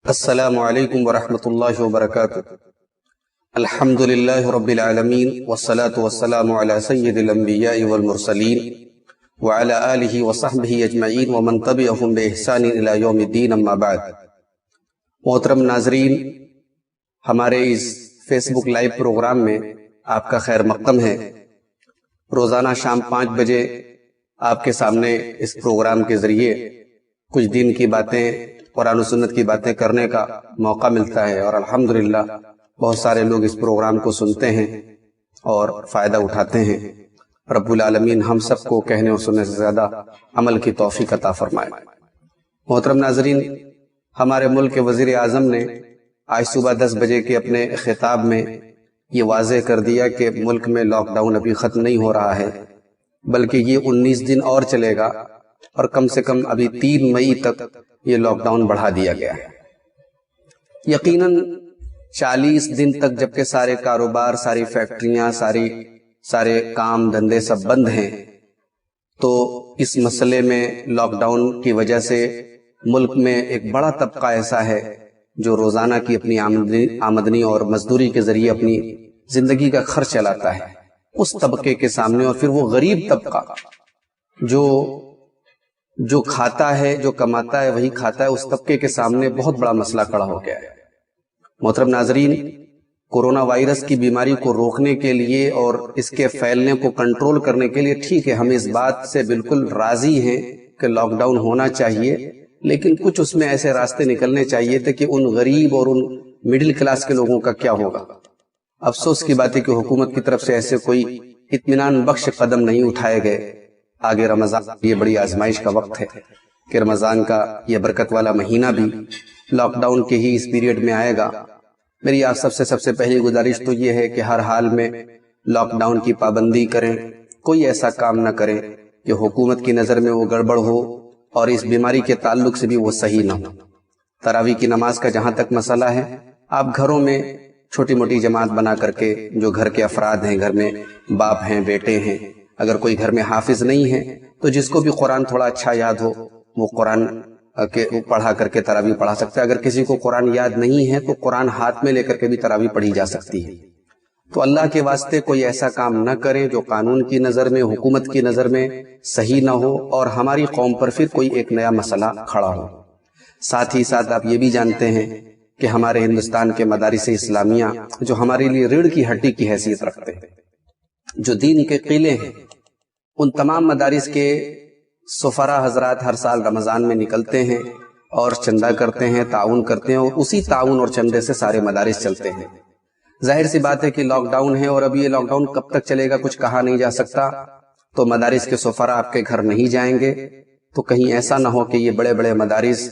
السلام علیکم ورحمۃ اللہ وبرکاتہ۔ الحمد للہ رب العالمین والصلاة والسلام علی سید الانبیاء والمرسلین وعلی آلہ وصحبہ اجمعین ومن تبعہم بإحسان الی یوم الدین، اما بعد۔ محترم ناظرین، ہمارے اس فیس بک لائیو پروگرام میں آپ کا خیر مقدم ہے۔ روزانہ شام 5 بجے آپ کے سامنے اس پروگرام کے ذریعے کچھ دین کی باتیں، قرآن و سنت کی باتیں کرنے کا موقع ملتا ہے، اور الحمدللہ بہت سارے لوگ اس پروگرام کو سنتے ہیں اور فائدہ اٹھاتے ہیں۔ رب العالمین ہم سب کو کہنے اور سننے سے زیادہ عمل کی توفیق عطا فرمائے۔ محترم ناظرین، ہمارے ملک کے وزیر اعظم نے آج صبح 10 بجے کے اپنے خطاب میں یہ واضح کر دیا کہ ملک میں لاک ڈاؤن ابھی ختم نہیں ہو رہا ہے، بلکہ یہ 19 دن اور چلے گا، اور کم سے کم ابھی 3 مئی تک یہ لاک ڈاؤن بڑھا دیا گیا ہے۔ یقیناً 40 دن تک جبکہ سارے کاروبار، ساری فیکٹریاں، سارے کام دھندے سب بند ہیں، تو اس مسئلے میں لاک ڈاؤن کی وجہ سے ملک میں ایک بڑا طبقہ ایسا ہے جو روزانہ کی اپنی آمدنی اور مزدوری کے ذریعے اپنی زندگی کا خرچ چلاتا ہے۔ اس طبقے کے سامنے، اور پھر وہ غریب طبقہ جو کھاتا ہے، جو کماتا ہے وہی کھاتا ہے، اس طبقے کے سامنے بہت بڑا مسئلہ کھڑا ہو گیا ہے۔ محترم ناظرین، کورونا وائرس کی بیماری کو روکنے کے لیے اور اس کے پھیلنے کو کنٹرول کرنے کے لیے ٹھیک ہے، ہم اس بات سے بالکل راضی ہیں کہ لاک ڈاؤن ہونا چاہیے، لیکن کچھ اس میں ایسے راستے نکلنے چاہیے تھے کہ ان غریب اور ان مڈل کلاس کے لوگوں کا کیا ہوگا۔ افسوس کی بات ہے کہ حکومت کی طرف سے ایسے کوئی اطمینان بخش قدم نہیں اٹھائے گئے۔ آگے رمضان یہ بڑی آزمائش کا وقت ہے کہ رمضان کا یہ برکت والا مہینہ بھی لاک ڈاؤن کے ہی اس پیریڈ میں آئے گا۔ میری آپ سب سے پہلی گزارش تو یہ ہے کہ ہر حال میں لاک ڈاؤن کی پابندی کریں، کوئی ایسا کام نہ کریں کہ حکومت کی نظر میں وہ گڑبڑ ہو اور اس بیماری کے تعلق سے بھی وہ صحیح نہ ہو۔ تراویح کی نماز کا جہاں تک مسئلہ ہے، آپ گھروں میں چھوٹی موٹی جماعت بنا کر کے، جو گھر کے افراد ہیں، گھر میں باپ ہیں، بیٹے ہیں، اگر کوئی گھر میں حافظ نہیں ہے تو جس کو بھی قرآن تھوڑا اچھا یاد ہو وہ قرآن پڑھا کر کے تراویح پڑھا سکتا ہے۔ اگر کسی کو قرآن یاد نہیں ہے تو قرآن ہاتھ میں لے کر کے بھی تراویح پڑھی جا سکتی ہے۔ تو اللہ کے واسطے کوئی ایسا کام نہ کریں جو قانون کی نظر میں، حکومت کی نظر میں صحیح نہ ہو اور ہماری قوم پر پھر کوئی ایک نیا مسئلہ کھڑا ہو۔ ساتھ ہی ساتھ آپ یہ بھی جانتے ہیں کہ ہمارے ہندوستان کے مدارس اسلامیہ جو ہمارے لیے ریڑھ کی ہڈی کی حیثیت رکھتے ہیں، جو دین کے قلعے ہیں، ان تمام مدارس کے سفراء حضرات ہر سال رمضان میں نکلتے ہیں اور چندہ کرتے ہیں، تعاون کرتے ہیں، اور اسی تعاون اور چندے سے سارے مدارس چلتے ہیں۔ ظاہر سی بات ہے کہ لاک ڈاؤن ہے، اور ابھی یہ لاک ڈاؤن کب تک چلے گا کچھ کہا نہیں جا سکتا، تو مدارس کے سفراء آپ کے گھر نہیں جائیں گے، تو کہیں ایسا نہ ہو کہ یہ بڑے بڑے مدارس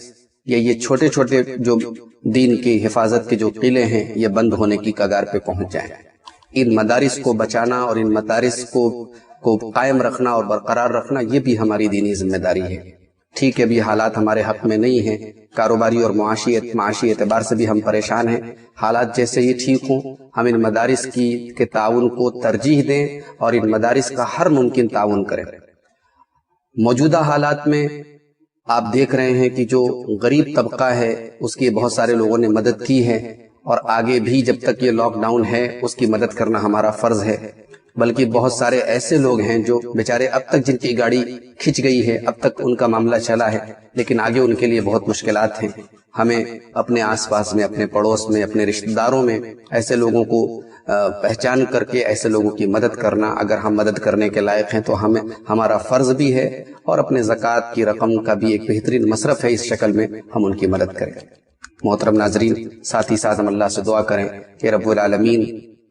یا یہ چھوٹے چھوٹے جو دین کی حفاظت کے جو قلعے ہیں یہ بند ہونے کی کگار پہ پہنچ جائیں۔ ان مدارس کو بچانا اور ان مدارس کو قائم رکھنا اور برقرار رکھنا یہ بھی ہماری دینی ذمہ داری ہے۔ ٹھیک ہے، ابھی حالات ہمارے حق میں نہیں ہیں، کاروباری اور معاشی اعتبار سے بھی ہم پریشان ہیں۔ حالات جیسے ہی ٹھیک ہوں، ہم ان مدارس کے تعاون کو ترجیح دیں اور ان مدارس کا ہر ممکن تعاون کریں۔ موجودہ حالات میں آپ دیکھ رہے ہیں کہ جو غریب طبقہ ہے اس کی بہت سارے لوگوں نے مدد کی ہے، اور آگے بھی جب تک یہ لاک ڈاؤن ہے اس کی مدد کرنا ہمارا فرض ہے۔ بلکہ بہت سارے ایسے لوگ ہیں جو بیچارے اب تک جن کی گاڑی کھچ گئی ہے، اب تک ان کا معاملہ چلا ہے، لیکن آگے ان کے لیے بہت مشکلات ہیں۔ ہمیں اپنے آس پاس میں، اپنے پڑوس میں، اپنے رشتہ داروں میں ایسے لوگوں کو پہچان کر کے ایسے لوگوں کی مدد کرنا، اگر ہم مدد کرنے کے لائق ہیں تو ہمارا فرض بھی ہے، اور اپنے زکوٰۃ کی رقم کا بھی ایک بہترین مصرف ہے، اس شکل میں ہم ان کی مدد کریں۔ محترم ناظرین، ساتھ ہی ساتھ ہم اللہ سے دعا کریں کہ رب العالمین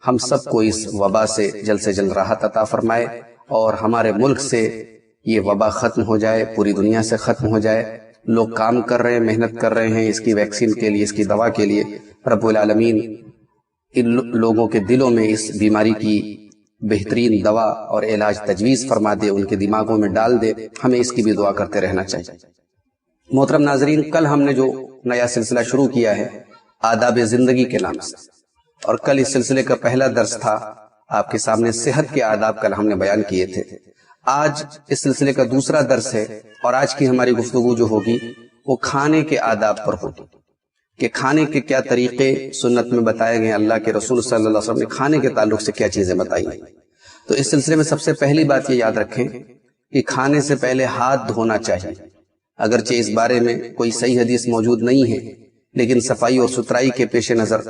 ہم سب کو اس وبا سے جلد راحت عطا فرمائے، اور ہمارے ملک سے یہ وبا ختم ہو جائے، پوری دنیا سے ختم ہو جائے۔ لوگ کام کر رہے ہیں، محنت کر رہے ہیں اس کی ویکسین کے لیے، اس کی دوا کے لیے۔ رب العالمین ان لوگوں کے دلوں میں اس بیماری کی بہترین دوا اور علاج تجویز فرما دے، ان کے دماغوں میں ڈال دے۔ ہمیں اس کی بھی دعا کرتے رہنا چاہیے۔ محترم ناظرین، کل ہم نے جو نیا سلسلہ شروع کیا ہے آداب زندگی کے نام سے، اور کل اس سلسلے کا پہلا درس تھا آپ کے سامنے صحت کے آداب کل ہم نے بیان کیے تھے۔ آج اس سلسلے کا دوسرا درس ہے، اور آج کی ہماری گفتگو جو ہوگی وہ کھانے کے آداب پر ہوگی کہ کھانے کے کیا طریقے سنت میں بتائے گئے، اللہ کے رسول صلی اللہ علیہ وسلم نے کھانے کے تعلق سے کیا چیزیں بتائی ہیں۔ تو اس سلسلے میں سب سے پہلی بات یہ یاد رکھیں کہ کھانے سے پہلے ہاتھ دھونا چاہیے۔ اگرچہ اس بارے میں کوئی صحیح حدیث موجود نہیں ہے، لیکن صفائی اور ستھرائی کے پیش نظر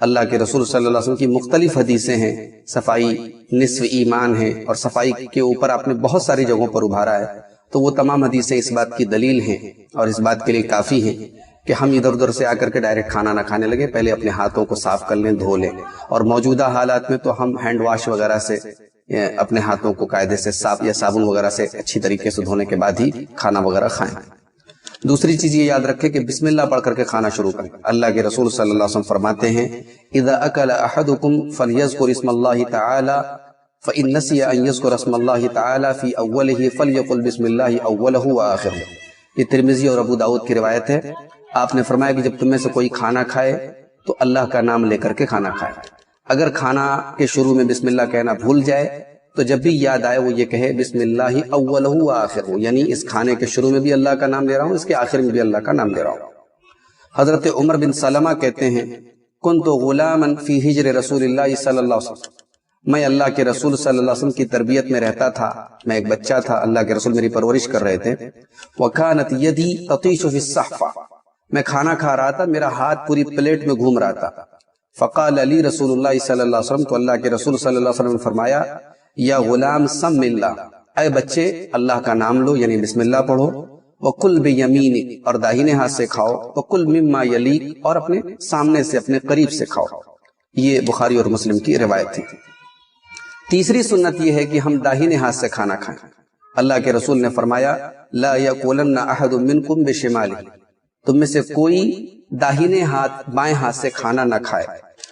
اللہ کے رسول صلی اللہ علیہ وسلم کی مختلف حدیثیں ہیں۔ صفائی نصف ایمان ہے، اور صفائی کے اوپر آپ نے بہت ساری جگہوں پر ابھارا ہے، تو وہ تمام حدیثیں اس بات کی دلیل ہیں اور اس بات کے لیے کافی ہیں کہ ہم ادھر ادھر سے آ کر کے ڈائریکٹ کھانا نہ کھانے لگے، پہلے اپنے ہاتھوں کو صاف کر لیں، دھو لیں، اور موجودہ حالات میں تو ہم ہینڈ واش وغیرہ سے اپنے ہاتھوں کو قاعدے سے صاف یا صابن وغیرہ سے اچھی طریقے سے دھونے کے بعد ہی کھانا وغیرہ کھائیں۔ دوسری چیز یہ یاد رکھیں کہ بسم اللہ پڑھ کر کے کھانا شروع کریں۔ اللہ کے رسول صلی اللہ علیہ وسلم فرماتے ہیں اذا اکل احدکم فلیذکر اسم اللہ تعالی فإن نسی ان یذکر اسم اللہ تعالی فی اولہ فلیقل بسم اللہ اولہ وآخرہ۔ یہ ترمذی اور ابو داؤد کی روایت ہے۔ آپ نے فرمایا کہ جب تم میں سے کوئی کھانا کھائے تو اللہ کا نام لے کر کے کھانا کھائے۔ اگر کھانا کے شروع میں بسم اللہ کہنا بھول جائے تو جب بھی یاد آئے وہ یہ کہے بسم اللہ اولہ وآخرہ، یعنی اس کھانے کے شروع میں بھی اللہ کا نام لے رہا ہوں، اس کے آخر میں بھی اللہ کا نام لے رہا ہوں۔ حضرت عمر بن سلمہ کہتے ہیں کنت غلاما فی ہجر رسول اللہ صلی اللہ علیہ وسلم، میں اللہ کے رسول صلی اللہ علیہ وسلم کی تربیت میں رہتا تھا، میں ایک بچہ تھا، اللہ کے رسول میری پرورش کر رہے تھے۔ وکانت یدی تطیش فی الصحفہ، میں کھانا کھا رہا تھا، میرا ہاتھ پوری پلیٹ میں گھوم رہا تھا۔ فقال علی رسول اللہ صلی اللہ علیہ وسلم، تو اللہ کے رسول صلی اللہ علیہ وسلم نے فرمایا یا غلام سم اللہ، اے بچے اللہ کا نام لو، یعنی بسم اللہ پڑھو۔ وَقُلْ بِيَمِينِكَ، اور داہنے ہاتھ سے کھاؤ۔ وَقُلْ مِمَّا يَلِيكَ، اور اپنے سامنے سے اپنے قریب سے کھاؤ۔ یہ بخاری اور مسلم کی روایت ہے۔ تیسری سنت یہ ہے کہ ہم داہنے ہاتھ سے کھانا کھائیں۔ اللہ کے رسول نے فرمایا لا يَقُولَنَّ أَحَدٌ مِّنكُمْ بِشِمَالِهِ، تم میں سے کوئی داہنے ہاتھ بائیں ہاتھ سے کھانا نہ کھائے۔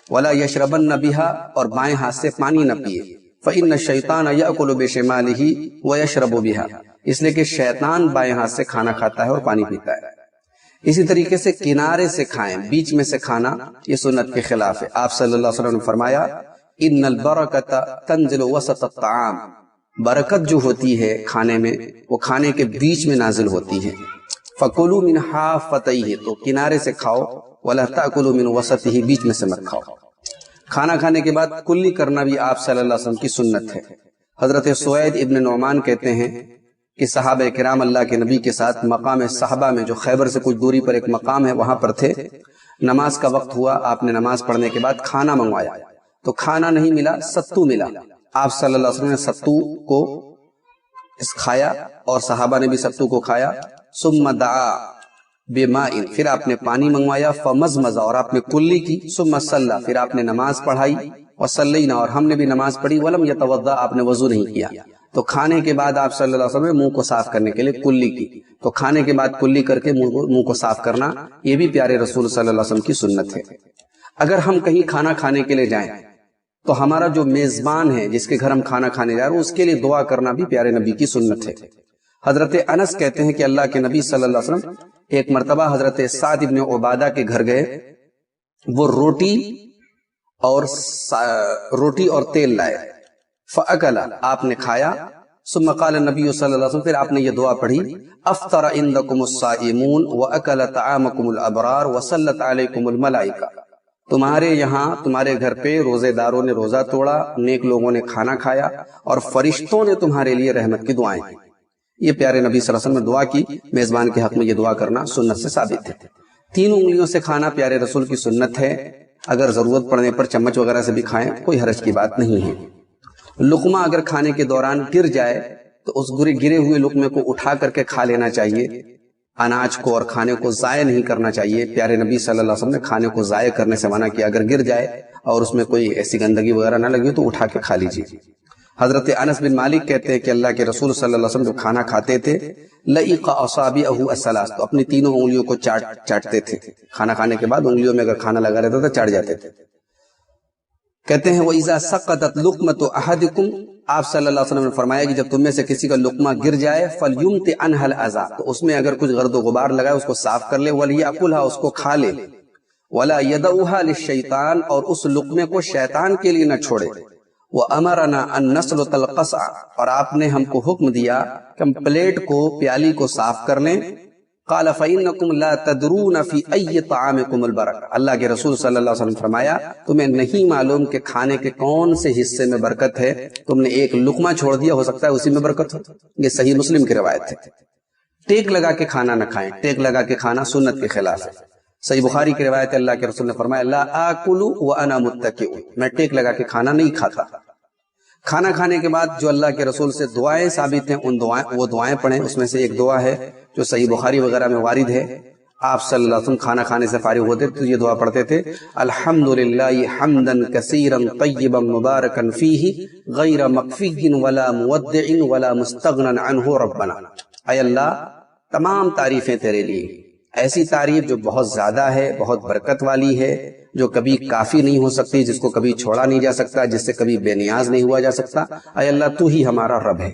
وَلَا يَشْرَبَنَّ بِهَا، اور بائیں ہاتھ سے پانی نہ پیے۔ فَإِنَّ الشَّيْطَانَ يَأْكُلُ بِشِمَالِهِ وَيَشْرَبُ بِهَا، اس لیے کہ شیطان بائیں ہاتھ سے کھانا کھاتا ہے اور پانی پیتا ہے۔ اسی طریقے سے کنارے سے کھائیں، بیچ میں سے کھانا یہ سنت کے خلاف ہے۔ آپ صلی اللہ علیہ وسلم نے فرمایا ان البرکۃ تنزل وسط الطعام، برکت جو ہوتی ہے کھانے میں وہ کھانے کے بیچ میں نازل ہوتی ہے۔ فَكُلُوا مِنْ حَافَتَيْهِ، تو کنارے سے کھاؤ، وَلَا تَأْكُلُوا مِنْ وَسَطِهِ، بیچ میں سے مت کھاؤ۔ کھانا کھانے کے بعد کلی کرنا بھی آپ صلی اللہ علیہ وسلم کی سنت ہے۔ حضرت سوید ابن نعمان کہتے ہیں کہ صحابہ کرام اللہ کے نبی کے ساتھ مقام صحابہ میں، جو خیبر سے کچھ دوری پر ایک مقام ہے، وہاں پر تھے۔ نماز کا وقت ہوا، آپ نے نماز پڑھنے کے بعد کھانا منگوایا تو کھانا نہیں ملا، ستو ملا۔ آپ صلی اللہ علیہ وسلم نے ستو کو کھایا اور صحابہ نے بھی ستو کو کھایا۔ ثم دعا بماء، پھر آپ نے پانی منگوایا۔ فمزمز، اور آپ نے کلی کی۔ ثم صلی، پھر آپ نے نماز پڑھائی۔ وصلینا، اور ہم نے بھی نماز پڑھی۔ ولم یتوضا، آپ نے وضو نہیں کیا۔ تو کھانے کے بعد آپ صلی اللہ علیہ وسلم نے منہ کو صاف کرنے کے لیے کلی کی۔ تو کھانے کے بعد کلی کر کے منہ کو صاف کرنا یہ بھی پیارے رسول صلی اللہ علیہ وسلم کی سنت ہے۔ اگر ہم کہیں کھانا کھانے کے لیے جائیں تو ہمارا جو میزبان ہے جس کے گھر ہم کھانا کھانے جا رہے ہیں اس کے لیے دعا کرنا بھی پیارے نبی کی سنت ہے۔ حضرت انس کہتے ہیں کہ اللہ کے نبی صلی اللہ علیہ وسلم ایک مرتبہ حضرت سعد ابن عبادہ کے گھر گئے، وہ روٹی اور تیل لائے۔ فَأَكَلَ، آپ نے کھایا۔ ثم قال النبی صلی اللہ علیہ وسلم، پھر آپ نے یہ دعا پڑھی افطر عندکم الصائمون وَأَكَلَ طَعَامَكُمُ الْأَبْرَارُ وَصَلَّتْ عَلَيْكُمُ الْمَلَائِكَةُ، تمہارے یہاں تمہارے گھر پہ روزے داروں نے روزہ توڑا، نیک لوگوں نے کھانا کھایا، اور فرشتوں نے تمہارے لیے رحمت کی دعائیں کی۔ یہ پیارے نبی صلی اللہ علیہ وسلم نے دعا کی، میزبان کے حق میں یہ دعا کرنا سنت سے ثابت ہے۔ تین انگلیوں سے کھانا پیارے رسول کی سنت ہے، اگر ضرورت پڑنے پر چمچ وغیرہ سے بھی کھائیں، کوئی حرج کی بات نہیں ہے۔ لقمہ اگر کھانے کے دوران گر جائے تو اس گرے ہوئے لقمے کو اٹھا کر کے کھا لینا چاہیے۔ اناج کو اور کھانے کو ضائع نہیں کرنا چاہیے۔ پیارے نبی صلی اللہ علیہ وسلم نے کھانے کو ضائع کرنے سے منع کیا، اگر گر جائے اور اس میں کوئی ایسی گندگی وغیرہ نہ لگی تو اٹھا کے کھا لیجیے۔ حضرت انس بن مالک کہتے ہیں کہ اللہ کے رسول صلی اللہ علیہ وسلم جب کھانا کھاتے تھے لئق اصابعہ الثلاث، تو اپنی تینوں انگلیوں کو چاٹتے تھے۔ کھانا کھانے کے بعد انگلیوں میں اگر کھانا لگا رہتا تھا چاٹ جاتے تھے۔ کہتے ہیں وَإِذَا سَقَطَتْ لُقْمَةُ أَحَدِكُمْ، آپ صلی اللہ علیہ وسلم نے فرمایا کہ جب تم میں سے کسی کا لقمہ گر جائے فَلْيُمْتِ عَنْهَا الْأَذَى، تو اس میں اگر کچھ گرد و غبار لگا ہے اس کو صاف کر لے، وَلْيَأْكُلْهَا، اس کو کھا لے، وَلَا يَدَعُهَا لِلشَّيْطَانِ، اور اس لقمے کو شیطان کے لیے نہ چھوڑے۔ وَأَمَرَنَا أَن نَّسْلُتَ الْقَصْعَ، اور آپ نے ہم کو حکم دیا کہ ہم پلیٹ کو پیالی کو صاف کر لیں، قال فإنكم لا تدرون في أي طعامكم البرکہ، اللہ کے رسول صلی اللہ علیہ وسلم فرمایا تمہیں نہیں معلوم کہ کھانے کے کون سے حصے میں برکت ہے، تم نے ایک لقمہ چھوڑ دیا، ہو سکتا ہے اسی میں برکت ہو۔ یہ صحیح مسلم کی روایت ہے۔ ٹیک لگا کے کھانا نہ کھائیں، ٹیک لگا کے کھانا سنت کے خلاف ہے۔ صحیح بخاری کی روایت ہے، اللہ کے رسول نے فرمایا لا آکل وانا متکئ، میں ٹیک لگا کے کھانا نہیں کھاتا۔ کھانا کھانے کے بعد جو اللہ کے رسول سے دعائیں ثابت ہیں وہ دعائیں پڑھیں۔ اس میں سے ایک دعا ہے جو صحیح بخاری وغیرہ میں وارد ہے، آپ صلی اللہ علیہ وسلم کھانا کھانے سے فارغ ہوتے تو یہ دعا پڑھتے تھے، الحمدللہ حمدا کثیرا طیبا مبارکا فیہ غیر مکفی ولا مودع ولا مستغنى عنہ ربنا۔ اے اللہ تمام تعریفیں تیرے لیے، ایسی تعریف جو بہت زیادہ ہے، بہت برکت والی ہے، جو کبھی کافی نہیں ہو سکتی، جس کو کبھی چھوڑا نہیں جا سکتا، جس سے کبھی بے نیاز نہیں ہوا جا سکتا۔ اے اللہ تو ہی ہمارا رب ہے۔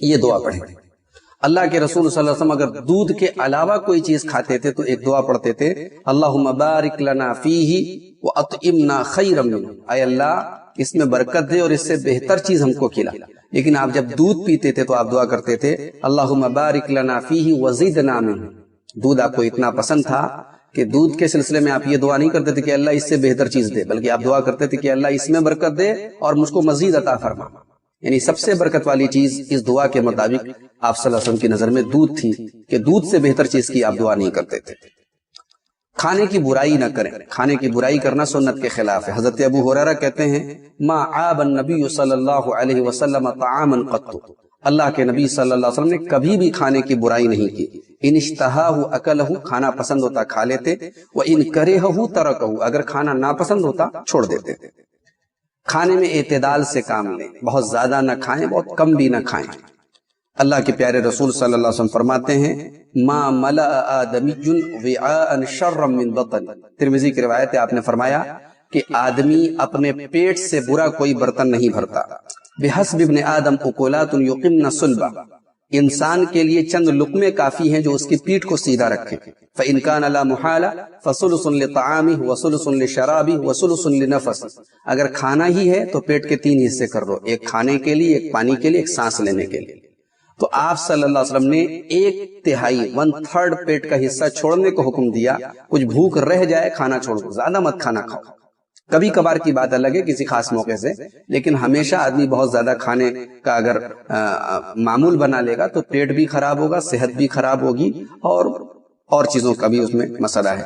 یہ دعا پڑھیں۔ اللہ کے رسول صلی اللہ علیہ وسلم اگر دودھ کے علاوہ کوئی چیز کھاتے تھے تو ایک دعا پڑھتے تھے، اللہم بارک لنا فیہ واطعمنا خیرا منہ، اے اللہ اس میں برکت دے اور اس سے بہتر چیز ہم کو کھلا۔ لیکن آپ جب دودھ پیتے تھے تو آپ دعا کرتے تھے اللہم بارک لنا فیہ وزدنا منہ۔ دودھ آپ کو اتنا پسند تھا کہ دودھ کے سلسلے میں آپ یہ دعا نہیں کرتے تھے کہ اللہ اس سے بہتر چیز دے، بلکہ آپ دعا کرتے تھے کہ اللہ اس میں برکت دے اور مجھ کو مزید عطا فرما۔ یعنی سب سے برکت والی چیز اس دعا کے مطابق آپ صلی اللہ علیہ وسلم کی نظر میں دودھ تھی، کہ دودھ سے بہتر چیز کی آپ دعا نہیں کرتے تھے۔ کھانے کی برائی نہ کریں، کھانے کی برائی کرنا سنت کے خلاف ہے۔ حضرت ابو ہریرہ کہتے ہیں ما عاب النبی صلی اللہ علیہ وسلم طعاما قط، اللہ کے نبی صلی اللہ علیہ وسلم نے کبھی بھی کھانے کی برائی نہیں کی۔ ان اشتہاہ اکلہ، کھانا پسند ہوتا کھا لیتے، وان کرہہ ترکہ، اگر کھانا ناپسند ہوتا چھوڑ دیتے۔ کھانے میں اعتدال سے کام لیں، بہت زیادہ نہ کھائیں، بہت کم بھی نہ کھائیں۔ اللہ کے پیارے رسول صلی اللہ علیہ وسلم فرماتے ہیں ما ملأ آدمی وعاء شرا من بطن، ترمذی کی روایت ہے، آپ نے فرمایا کہ آدمی اپنے پیٹ سے برا کوئی برتن نہیں بھرتا۔ بحسب ابن آدم اکلات یقمن صلبہ، انسان کے لیے چند لقمے کافی ہیں جو اس کی پیٹھ کو سیدھا رکھیں۔ فإن كان لا محالہ فثلث لطعامہ وثلث لشرابہ وثلث لنفس، اگر کھانا ہی ہے تو پیٹ کے تین حصے کر دو، ایک کھانے کے لیے، ایک پانی کے لیے، ایک سانس لینے کے لیے۔ تو آپ صلی اللہ علیہ وسلم نے 1/3 1/3 پیٹ کا حصہ چھوڑنے کو حکم دیا۔ کچھ بھوک رہ جائے کھانا چھوڑ دو، زیادہ مت کھانا کھاؤ۔ کبھی کبھار کی بات الگ ہے کسی خاص موقع سے، لیکن ہمیشہ آدمی بہت زیادہ کھانے کا اگر معمول بنا لے گا تو پیٹ بھی خراب ہوگا، صحت بھی خراب ہوگی، اور چیزوں کا بھی اس میں مسئلہ ہے۔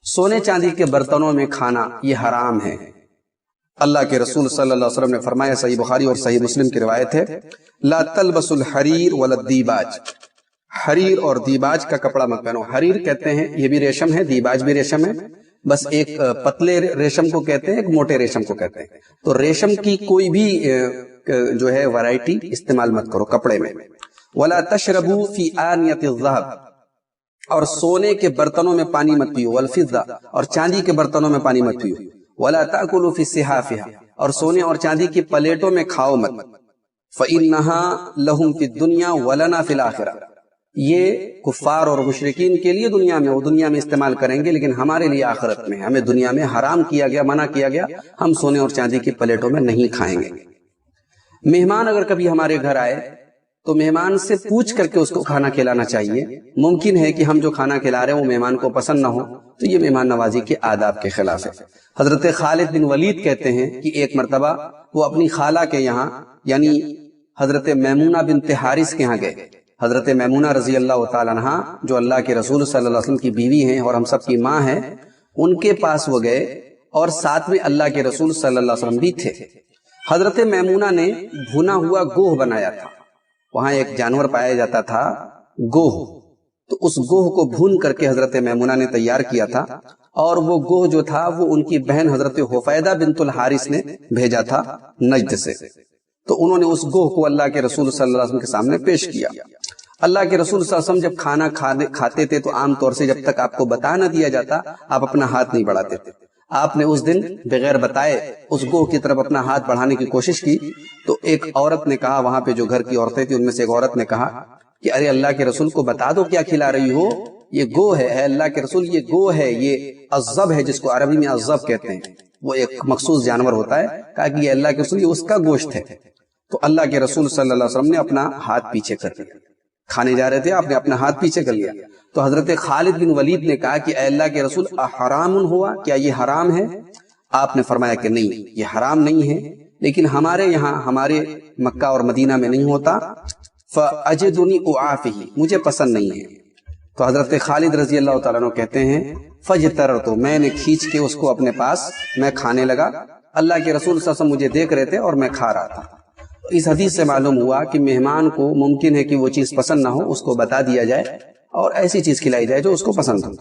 سونے چاندی کے برتنوں میں کھانا یہ حرام ہے۔ اللہ کے رسول صلی اللہ علیہ وسلم نے فرمایا، صحیح بخاری اور صحیح مسلم کی روایت ہے، لا تلبس الحریر ولا الدیباج، حریر اور دیباج کا کپڑا مت پہنو۔ حریر کہتے ہیں یہ بھی ریشم ہے، دیباج بھی ریشم ہے، بس ایک پتلے ریشم کو کہتے ہیں، ایک موٹے ریشم کو کہتے ہیں۔ تو ریشم کی کوئی بھی جو ہے ورائٹی استعمال مت کرو کپڑے میں۔ ولا تشربوا فی آنیۃ الذھب، اور سونے کے برتنوں میں پانی مت پیو، والفضہ، اور چاندی کے برتنوں میں پانی مت پیو۔ ولا تاکلوا فی صحافها، اور سونے اور چاندی کی پلیٹوں میں کھاؤ مت۔ فإنها لهم فی الدنیا ولنا فی الآخرہ، یہ کفار اور مشرکین کے لیے دنیا میں، وہ دنیا میں استعمال کریں گے، لیکن ہمارے لیے آخرت میں، ہمیں دنیا میں حرام کیا گیا، منع کیا گیا، ہم سونے اور چاندی کی پلیٹوں میں نہیں کھائیں گے۔ مہمان اگر کبھی ہمارے گھر آئے تو مہمان سے پوچھ کر کے اس کو کھانا کھلانا چاہیے۔ ممکن ہے کہ ہم جو کھانا کھلا رہے ہیں وہ مہمان کو پسند نہ ہو، تو یہ مہمان نوازی کے آداب کے خلاف ہے۔ حضرت خالد بن ولید کہتے ہیں کہ ایک مرتبہ وہ اپنی خالہ کے یہاں یعنی حضرت میمونہ بنت حارث کے یہاں گئے۔ حضرت میمونہ رضی اللہ تعالی عنہا جو اللہ کے رسول صلی اللہ علیہ وسلم کی بیوی ہیں اور ہم سب کی ماں ہیں، ان کے پاس وہ گئے اور ساتھ میں اللہ کے رسول صلی اللہ علیہ وسلم بھی تھے۔ حضرت میمونہ نے بھنا ہوا گوہ بنایا تھا، وہاں ایک جانور پایا جاتا تھا گوہ، تو اس گوہ کو بھون کر کے حضرت میمونہ نے تیار کیا تھا، اور وہ گوہ جو تھا وہ ان کی بہن حضرت حفیدہ بنت الحارث نے بھیجا تھا نجد سے، تو انہوں نے اس گوہ کو اللہ کے رسول صلی اللہ علیہ وسلم کے سامنے پیش کیا۔ اللہ کے رسول صلی اللہ علیہ وسلم جب کھانا کھاتے تھے تو عام طور سے جب تک آپ کو بتا نہ دیا جاتا آپ اپنا ہاتھ نہیں بڑھاتے تھے۔ آپ نے اس دن بغیر بتائے اس گوہ کی طرف اپنا ہاتھ بڑھانے کی کوشش کی، تو ایک عورت نے کہا، وہاں پہ جو گھر کی عورتیں تھیں ان میں سے ایک عورت نے کہا کہ ارے اللہ کے رسول کو بتا دو کیا کھلا رہی ہو، یہ گوہ ہے، اے اللہ کے رسول یہ گوہ ہے، یہ الذب ہے، جس کو عربی میں الذب کہتے ہیں، وہ ایک مخصوص جانور ہوتا ہے۔ کہا کہ یہ اللہ کے رسول یہ اس کا گوشت ہے۔ تو اللہ کے رسول صلی اللہ علیہ وسلم نے اپنا ہاتھ پیچھے کر دیا، کھانے جا رہے تھے، آپ نے اپنا ہاتھ پیچھے کر لیا. تو حضرت خالد بن ولید نے کہا کہ اے اللہ کے رسول حرام ہوا، کیا یہ حرام ہے؟ آپ نے فرمایا کہ نہیں، یہ حرام نہیں ہے، لیکن ہمارے یہاں، ہمارے مکہ اور مدینہ میں نہیں ہوتا. فَأَجِدُنِي أُعَافِهِ، مجھے پسند نہیں ہے. تو حضرت خالد رضی اللہ تعالیٰ عنہ کہتے ہیں فَجْتَرَرْتُ، میں نے کھینچ کے اس کو اپنے پاس، میں کھانے لگا. اللہ کے رسول صلی اللہ علیہ وسلم مجھے دیکھ رہے تھے اور میں کھا رہا تھا. اس حدیث سے معلوم ہوا کہ مہمان کو ممکن ہے کہ وہ چیز پسند نہ ہو، اس کو بتا دیا جائے اور ایسی چیز کھلائی جائے جو اس کو پسند ہو.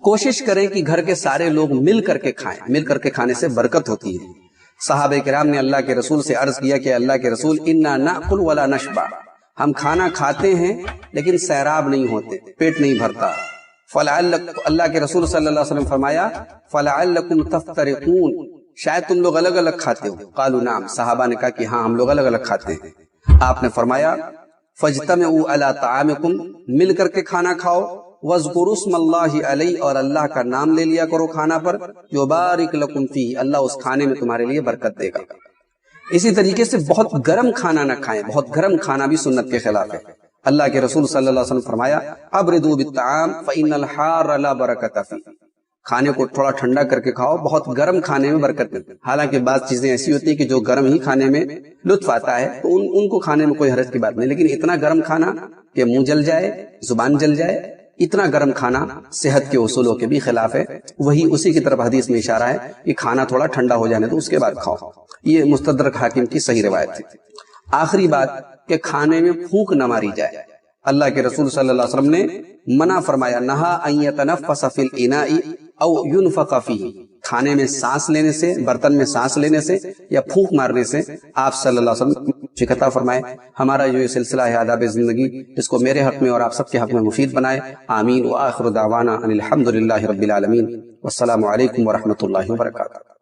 کوشش کریں کہ گھر کے سارے لوگ مل کر کے کھائیں، مل کر کے کھانے سے برکت ہوتی ہے. صحابہ کرام نے اللہ کے رسول سے عرض کیا کہ اللہ کے رسول انا ناکل ولا نشبع، ہم کھانا کھاتے ہیں لیکن سیراب نہیں ہوتے، پیٹ نہیں بھرتا. اللہ کے رسول صلی اللہ علیہ وسلم فرمایا فلعلکم تفترقون، شاید تم لوگ الگ الگ کھاتے ہو. قالوا نعم، صحابہ نے کہا کہ ہاں ہم لوگ الگ الگ کھاتے ہیں. آپ نے فرمایا فاجتمعوا علی طعامکم، مل کر کے کھانا کھاؤ. وَاذْكُرُوا اسْمَ اللَّهِ عَلَيْهِ، اور اللہ کا نام لے لیا کرو کھانا پر. يُبَارِكْ لَكُمْ فِيهِ، اللہ اس کھانے میں تمہارے لیے برکت دے گا. اسی طریقے سے بہت گرم کھانا نہ کھائیں، بہت گرم کھانا بھی سنت کے خلاف ہے. اللہ کے رسول صلی اللہ علیہ وسلم فرمایا ابردوا بالطعام فإن الحار لا برکت فیہ، کھانے کو تھوڑا ٹھنڈا کر کے کھاؤ، بہت گرم کھانے میں برکت نہیں. حالانکہ بعض چیزیں ایسی ہوتی ہیں کہ جو گرم ہی کھانے میں لطف آتا ہے تو ان کو کھانے میں کوئی حرج کی بات نہیں، لیکن اتنا گرم کھانا کہ منہ جل جائے، زبان جل جائے، اتنا گرم کھانا صحت کے اصولوں کے بھی خلاف ہے. وہی اسی کی طرف حدیث میں اشارہ ہے کہ کھانا تھوڑا ٹھنڈا ہو جانے تو اس کے بعد کھاؤ. یہ مستدرک حاکم کی صحیح روایت ہے. آخری بات کہ کھانے میں پھونک نہ ماری جائے. اللہ کے رسول صلی اللہ علیہ وسلم نے منع فرمایا نہا ان یتنفس فی الاناء او ینفخ فیہ، کھانے میں سانس لینے سے، برتن میں سانس لینے سے یا پھونک مارنے سے آپ صلی اللہ علیہ وسلم فکتا فرمائے. ہمارا جو یہ سلسلہ ہے آداب زندگی، اس کو میرے حق میں اور آپ سب کے حق میں مفید بنائے. آمین. وآخر دعوانا ان الحمد للہ رب العالمین. والسلام علیکم ورحمۃ اللہ وبرکاتہ.